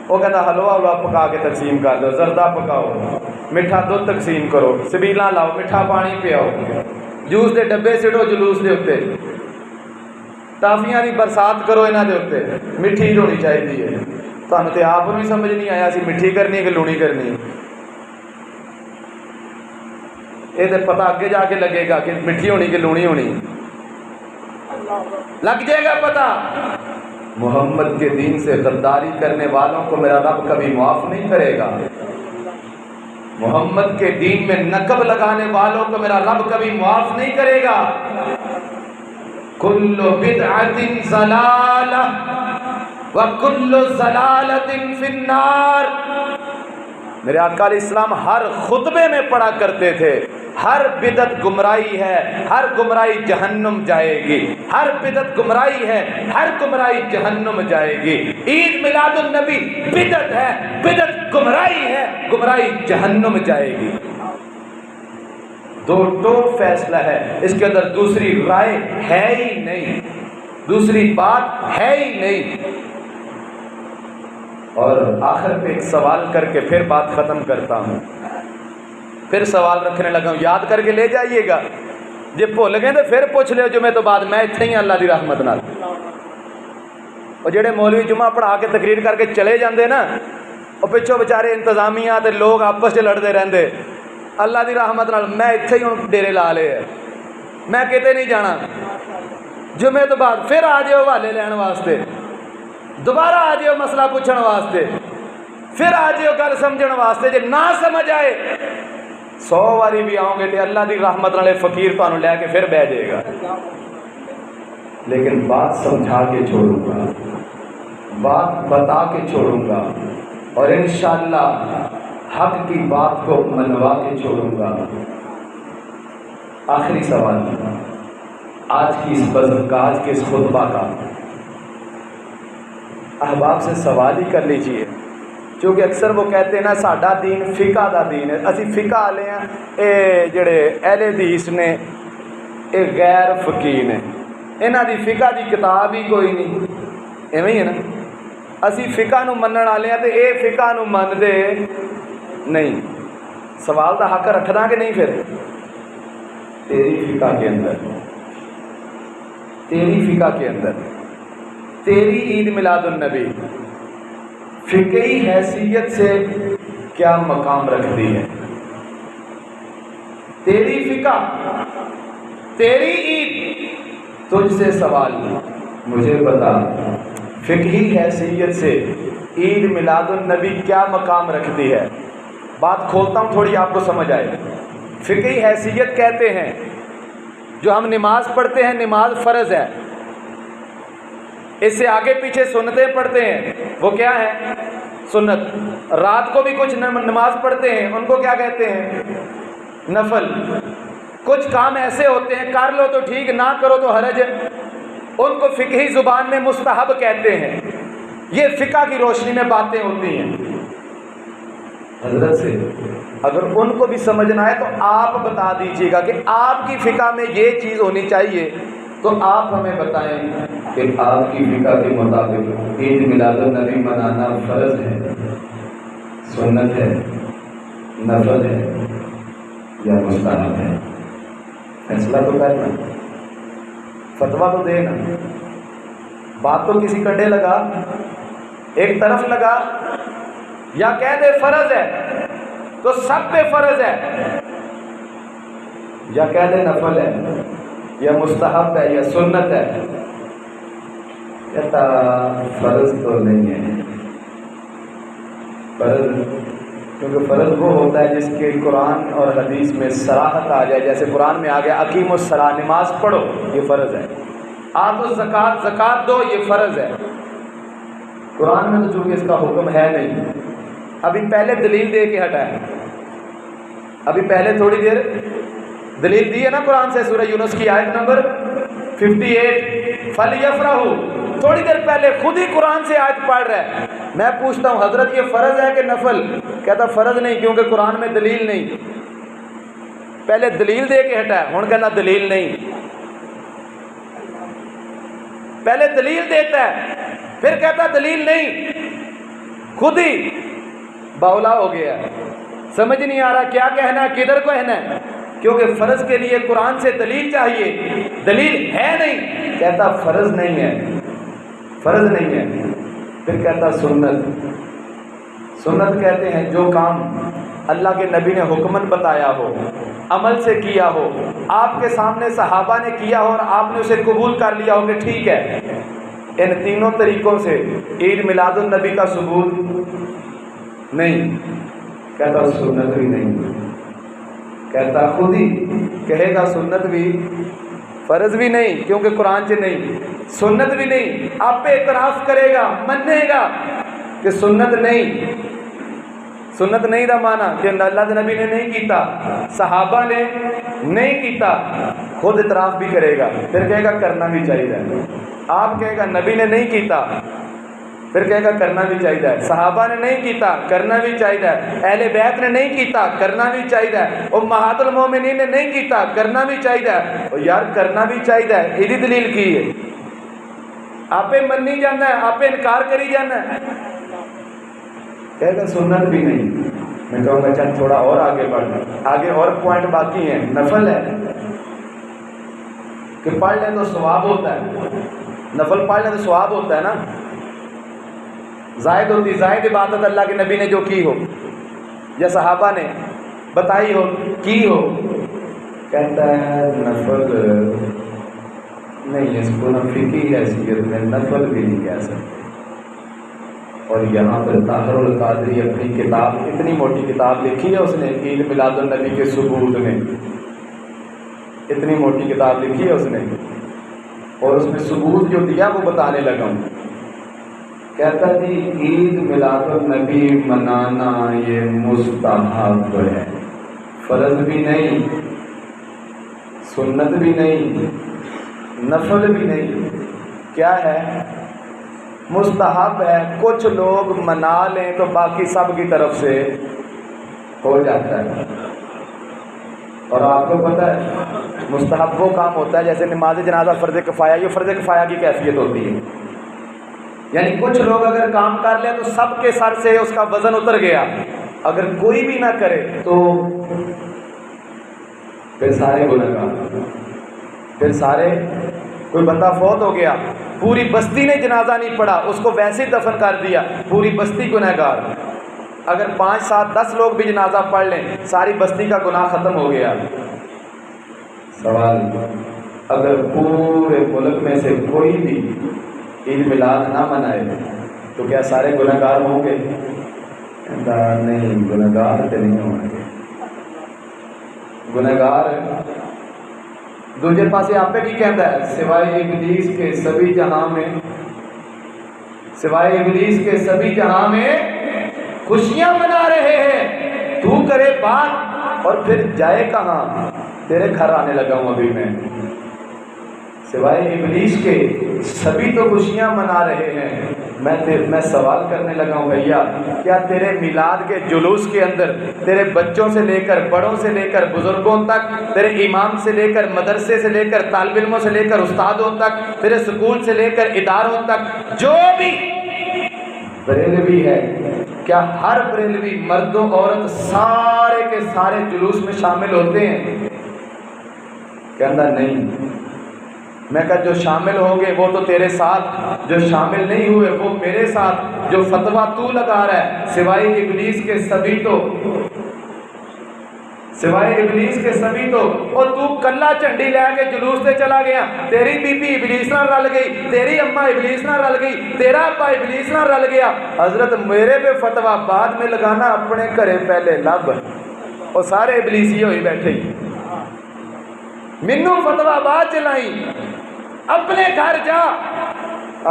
وہ کہتا حلوہ حلوہ پکا کے تقسیم کر دو، زردہ پکاؤ، میٹھا دودھ تقسیم کرو، سبیلاں لاؤ، میٹھا پانی پیاؤ، جوس دے ڈبے سٹو جلوس دے اتنے، ٹافیاں دی برسات کرو انہاں دے اتنے، میٹھی ہونی چاہیے۔ تمہیں تو آپ کو بھی سمجھ نہیں آیا سی میٹھی کرنی ہے کہ لونی کرنی ہے۔ یہ تو پتہ اگے جا کے لگے گا کہ میٹھی ہونی کہ لونی ہونی، لگ جائے گا پتہ۔ محمد کے دین سے غداری کرنے والوں کو میرا رب کبھی معاف نہیں کرے گا، محمد کے دین میں نقب لگانے والوں کو میرا رب کبھی معاف نہیں کرے گا۔ کل بدعۃ ضلالہ وکل ضلالۃ فی النار۔ میرے آقا علیہ السلام ہر خطبے میں پڑھا کرتے تھے، ہر بدعت گمراہی ہے، ہر گمراہی جہنم جائے گی، ہر بدعت گمراہی ہے، ہر گمراہی جہنم جائے گی۔ عید میلاد النبی بدعت ہے، بدعت گمراہی ہے، گمراہی جہنم جائے گی۔ دو ٹوک فیصلہ ہے، اس کے اندر دوسری رائے ہے ہی نہیں، دوسری بات ہے ہی نہیں۔ اور آخر پہ ایک سوال کر کے پھر بات ختم کرتا ہوں، پھر سوال رکھنے لگا ہوں، یاد کر کے لے جائیے گا، جی بھول گئے تو پھر پوچھ لو جمعے تو بعد، میں اتنے ہی اللہ دی رحمت نال۔ اور جڑے مولوی جمعہ پڑھا کے تقریر کر کے چلے جاندے نا، اور پچھوں بیچارے انتظامیہ تے لوگ آپس میں لڑتے رہندے، اللہ دی رحمت نال میں اتنے ہی ہوں ڈیرے لا لے ہے، میں کتے نہیں جانا۔ جمعے تو بعد پھر آ جاؤ حوالے لین واسطے، دوبارہ آ جاؤ مسئلہ پوچھن واسطے، پھر آ جاؤ گل سمجھن واسطے۔ جے نہ سمجھ آئے 100 باری بھی آؤں گے تو اللہ دی رحمت والے فقیر تانوں لے کے پھر بہ جائے گا، لیکن بات سمجھا کے چھوڑوں گا، بات بتا کے چھوڑوں گا، اور انشاءاللہ حق کی بات کو منوا کے چھوڑوں گا۔ آخری سوال، آج کی اس بزم کا، آج کے اس خطبہ کا احباب سے سوال ہی کر لیجئے، کیونکہ اکثر وہ کہتے ہیں نا ساڈا دین فقہ دا دین ہے، اسی فقہ والے ہیں، اے جڑے اہل حدیث نے اے غیر فقیہ نے، انہاں دی فقہ دی کتاب ہی کوئی نہیں، ایویں ہی ہے نا، اسی فقہ نو منن والے ہیں تے اے فقہ نو من دے نہیں۔ سوال دا حق رکھدا کہ نہیں؟ پھر تیری فقہ کے اندر، تیری فقہ کے اندر تیری عید میلاد النبی فقہی حیثیت سے کیا مقام رکھتی ہے؟ تیری فقہ، تیری عید، تجھ سے سوال مجھے بتا، فقہی حیثیت سے عید میلاد النبی کیا مقام رکھتی ہے؟ بات کھولتا ہوں تھوڑی آپ کو سمجھ آئے۔ فقہی حیثیت کہتے ہیں جو ہم نماز پڑھتے ہیں، نماز فرض ہے، اس سے آگے پیچھے سنتیں پڑھتے ہیں، وہ کیا ہے؟ سنت۔ رات کو بھی کچھ نماز پڑھتے ہیں، ان کو کیا کہتے ہیں؟ نفل۔ کچھ کام ایسے ہوتے ہیں کر لو تو ٹھیک، نہ کرو تو حرج ہے، ان کو فقہی زبان میں مستحب کہتے ہیں۔ یہ فقہ کی روشنی میں باتیں ہوتی ہیں۔ حضرت سے اگر ان کو بھی سمجھنا ہے تو آپ بتا دیجیے گا کہ آپ کی فقہ میں یہ چیز ہونی چاہیے، تو آپ ہمیں بتائیں کہ آپ کی فقہ کے مطابق عید میلاد النبی منانا فرض ہے، سنت ہے، نفل ہے یا مستحب ہے؟ فیصلہ تو کرنا، فتویٰ تو دینا۔ بات تو کسی کنڈے لگا، ایک طرف لگا، یا کہہ دے فرض ہے تو سب پہ فرض ہے، یا کہہ دے نفل ہے یا مستحب ہے یا سنت ہے۔ کہتا فرض تو نہیں ہے، فرض کیونکہ فرض وہ ہوتا ہے جس کے قرآن اور حدیث میں صراحت آ جائے، جیسے قرآن میں آ گیا اقیم الصلاۃ، نماز پڑھو، یہ فرض ہے۔ آتوا الزکوٰۃ، زکوٰۃ دو، یہ فرض ہے۔ قرآن میں تو چونکہ اس کا حکم ہے نہیں، ابھی پہلے دلیل دے کے ہٹا ہے، ابھی پہلے تھوڑی دیر دلیل دی ہے نا قرآن سے، سورہ یونس کی آیت نمبر 58، فَلْيَفْرَحُوا، تھوڑی دیر پہلے خود ہی قرآن سے آیت پڑھ رہا ہے۔ میں پوچھتا ہوں حضرت یہ فرض ہے کہ نفل؟ کہتا فرض نہیں، کیونکہ قرآن میں دلیل نہیں۔ پہلے دلیل دے کے ہٹا ہے، ہن کہنا دلیل نہیں۔ پہلے دلیل دیتا ہے پھر کہتا دلیل نہیں، خود ہی باولا ہو گیا، سمجھ نہیں آ رہا کیا کہنا ہے، کدھر کو کہنا ہے، کیونکہ فرض کے لیے قرآن سے دلیل چاہیے، دلیل ہے نہیں، کہتا فرض نہیں ہے، فرض نہیں ہے۔ پھر کہتا سنت، سنت کہتے ہیں جو کام اللہ کے نبی نے حکمن بتایا ہو، عمل سے کیا ہو، آپ کے سامنے صحابہ نے کیا ہو اور آپ نے اسے قبول کر لیا ہو کہ ٹھیک ہے، ان تینوں طریقوں سے عید میلاد النبی کا ثبوت نہیں، کہتا سنت بھی نہیں، کہتا خود ہی کہے گا سنت بھی، فرض بھی نہیں کیونکہ قرآن سے نہیں، سنت بھی نہیں، آپ پہ اعتراف کرے گا، مانے گا کہ سنت نہیں۔ سنت نہیں دا مانا کہ اللہ کے نبی نے نہیں کیتا، صحابہ نے نہیں کیتا، خود اعتراف بھی کرے گا، پھر کہے گا کرنا بھی چاہیے۔ آپ کہے گا نبی نے نہیں کیتا، پھر کہے گا کرنا بھی چاہیے، صحابہ نے نہیں کیتا، کرنا بھی چاہیے، اہل بیت نے نہیں کیتا، کرنا بھی چاہیے، امہات المومنین نے نہیں کیتا، کرنا بھی چاہیے۔ اور یار کرنا بھی چاہیے، یہ دلیل کی ہے؟ آپ منی جانا ہے، آپ انکار کری جانا ہے، کہے گا سنت بھی نہیں۔ میں کہوں گا چل تھوڑا اور آگے بڑھنا، آگے اور پوائنٹ باقی ہیں۔ نفل ہے کہ پڑھ لیں تو ثواب ہوتا ہے، نفل پڑھ لیں تو ثواب ہوتا ہے نا، زائد ہوتی، زائد عبادت اللہ کے نبی نے جو کی ہو یا صحابہ نے بتائی ہو کی ہو، کہتا ہے نفل نہیں، اس کو نہ فقہی حیثیت میں نفل بھی نہیں کہہ سکتے۔ اور یہاں پر طاہر القادری اپنی کتاب، اتنی موٹی کتاب لکھی ہے اس نے عید میلاد النبی کے ثبوت میں، اتنی موٹی کتاب لکھی ہے اس نے، اور اس میں ثبوت جو دیا وہ بتانے لگا ہوں۔ کہتا جی عید میلاد النبی منانا یہ مستحب ہے، فرض بھی نہیں، سنت بھی نہیں، نفل بھی نہیں، کیا ہے؟ مستحب ہے۔ کچھ لوگ منا لیں تو باقی سب کی طرف سے ہو جاتا ہے۔ اور آپ کو پتہ ہے مستحب وہ کام ہوتا ہے جیسے نماز جنازہ فرض کفایہ، یہ فرض کفایہ کی کیفیت ہوتی ہے، یعنی کچھ لوگ اگر کام کر لیں تو سب کے سر سے اس کا وزن اتر گیا، اگر کوئی بھی نہ کرے تو پھر سارے گنہگار، پھر سارے، کوئی بندہ فوت ہو گیا، پوری بستی نے جنازہ نہیں پڑھا، اس کو ویسے ہی دفن کر دیا، پوری بستی گنہگار۔ اگر 5 7 10 لوگ بھی جنازہ پڑھ لیں ساری بستی کا گناہ ختم ہو گیا۔ سوال، اگر پورے ملک میں سے کوئی بھی عید میلاد نہ منائے تو کیا سارے گنہگار ہوں گے؟ نہیں، گنہگار تو نہیں ہوں گے۔ گنہگار دوسرے پاسے آپ کی کہتا ہے سوائے ابلیس کے سبھی جہاں میں، سوائے ابلیس کے سبھی جہاں میں خوشیاں منا رہے ہیں، تو کرے بات اور پھر جائے کہاں؟ تیرے گھر آنے لگا ہوں ابھی میں۔ سوائے ابلیس کے سبھی تو خوشیاں منا رہے ہیں، میں سوال کرنے لگا ہوں بھیا، کیا تیرے میلاد کے جلوس کے اندر تیرے بچوں سے لے کر بڑوں سے لے کر بزرگوں تک، تیرے امام سے لے کر مدرسے سے لے کر طالب علموں سے لے کر استادوں تک، تیرے سکول سے لے کر اداروں تک جو بھی بریلوی ہے، کیا ہر بریلوی مردوں عورت سارے کے سارے جلوس میں شامل ہوتے ہیں؟ کہنا نہیں۔ میں کہا جو شامل ہوں گے وہ تو تیرے ساتھ، جو شامل نہیں ہوئے وہ میرے ساتھ۔ جو فتویٰ تو لگا رہا ہے سوائے ابلیس کے سبھی تو، سوائے ابلیس کے سبھی تو، اور تو کلا چنڈی لے کے جلوس سے چلا گیا، تیری بی بی ابلیس نہ رل گئی، تیری اماں ابلیس نہ رل گئی، تیرا ابا ابلیس نہ رل گیا۔ حضرت میرے پہ فتویٰ بعد میں لگانا، اپنے گھرے پہلے لب، اور سارے ابلیسی ہوئی بیٹھے ہی، منو فتویٰ بعد چلائی، اپنے گھر جا،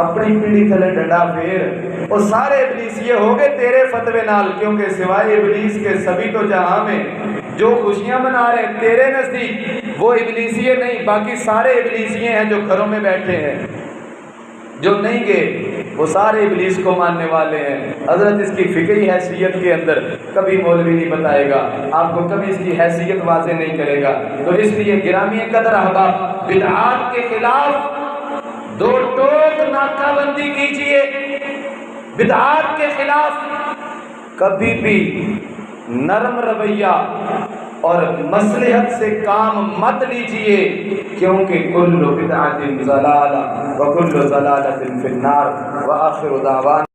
اپنی پیڑھی تھلے ڈنڈا پھیر، اور سارے ابلیسیے ہو گئے تیرے فتوے نال، کیونکہ سوائے ابلیس کے سبھی تو جہاں میں جو خوشیاں منا رہے ہیں تیرے نزدیک وہ ابلیسیے نہیں، باقی سارے ابلیسیے ہیں جو گھروں میں بیٹھے ہیں، جو نہیں گئے وہ سارے ابلیس کو ماننے والے ہیں۔ حضرت اس کی فکری حیثیت کے اندر کبھی مولوی نہیں بتائے گا آپ کو، کبھی اس کی حیثیت واضح نہیں کرے گا۔ تو اس لیے گرامی قدر احباب، بدعات کے خلاف دو ٹوک ناکہ بندی کیجئے، بدعات کے خلاف کبھی بھی نرم رویہ اور مصلحت سے کام مت لیجئے، کیونکہ کل بدعۃ ضلالہ وکل ضلالۃ فی النار۔ وآخر دعوانا